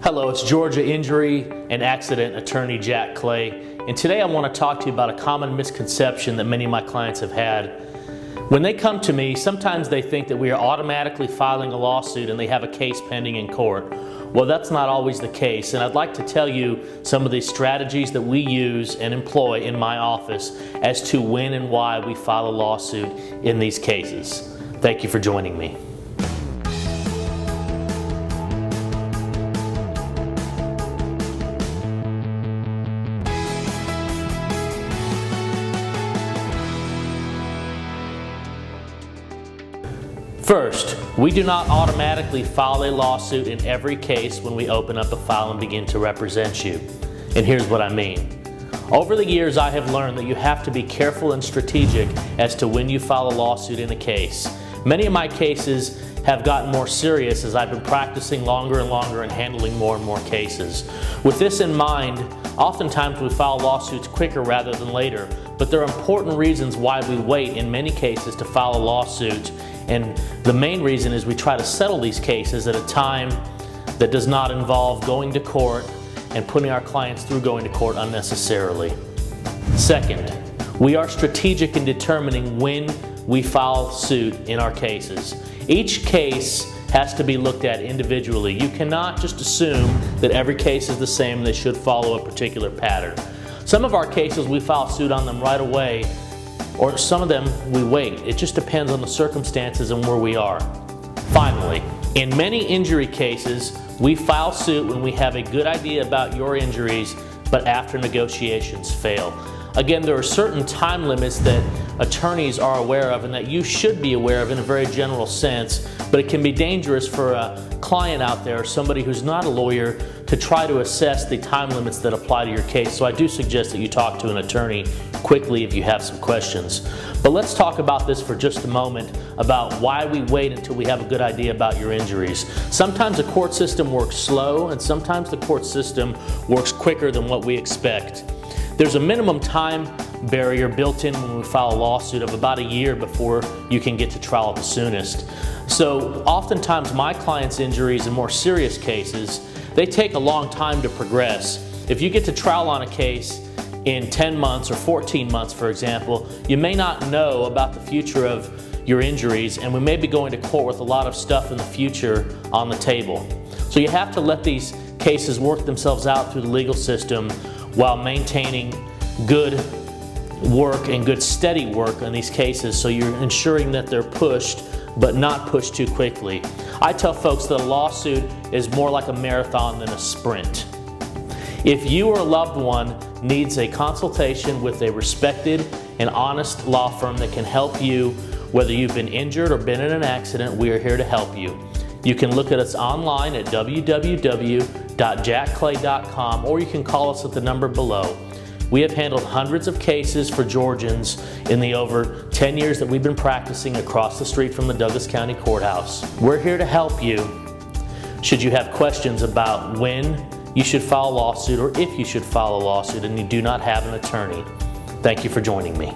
Hello, it's Georgia injury and accident attorney Jack Clay, and today I want to talk to you about a common misconception that many of my clients have had. When they come to me, sometimes they think that we are automatically filing a lawsuit and they have a case pending in court. Well, that's not always the case, and I'd like to tell you some of the strategies that we use and employ in my office as to when and why we file a lawsuit in these cases. Thank you for joining me. First, we do not automatically file a lawsuit in every case when we open up a file and begin to represent you. And here's what I mean. Over the years, I have learned that you have to be careful and strategic as to when you file a lawsuit in a case. Many of my cases have gotten more serious as I've been practicing longer and longer and handling more and more cases. With this in mind, oftentimes we file lawsuits quicker rather than later, but there are important reasons why we wait in many cases to file a lawsuit. And the main reason is we try to settle these cases at a time that does not involve going to court and putting our clients through going to court unnecessarily. Second, we are strategic in determining when we file suit in our cases. Each case has to be looked at individually. You cannot just assume that every case is the same and they should follow a particular pattern. Some of our cases we file suit on them right away, or some of them we wait. It just depends on the circumstances and where we are. Finally, in many injury cases, we file suit when we have a good idea about your injuries, but after negotiations fail. Again, there are certain time limits that attorneys are aware of and that you should be aware of in a very general sense, but it can be dangerous for a client out there, somebody who's not a lawyer, to try to assess the time limits that apply to your case. So I do suggest that you talk to an attorney quickly if you have some questions. But let's talk about this for just a moment, about why we wait until we have a good idea about your injuries. Sometimes the court system works slow, and sometimes the court system works quicker than what we expect. There's a minimum time barrier built in when we file a lawsuit of about a year before you can get to trial at the soonest. So oftentimes my clients' injuries in more serious cases, they take a long time to progress. If you get to trial on a case in 10 months or 14 months, for example, you may not know about the future of your injuries, and we may be going to court with a lot of stuff in the future on the table. So you have to let these cases work themselves out through the legal system while maintaining good work and good steady work on these cases, so you're ensuring that they're pushed but not pushed too quickly. I tell folks that a lawsuit is more like a marathon than a sprint. If you or a loved one needs a consultation with a respected and honest law firm that can help you, whether you've been injured or been in an accident, we are here to help you. You can look at us online at www.jackclay.com, or you can call us at the number below. We have handled hundreds of cases for Georgians in the over 10 years that we've been practicing across the street from the Douglas County Courthouse. We're here to help you should you have questions about when you should file a lawsuit or if you should file a lawsuit and you do not have an attorney. Thank you for joining me.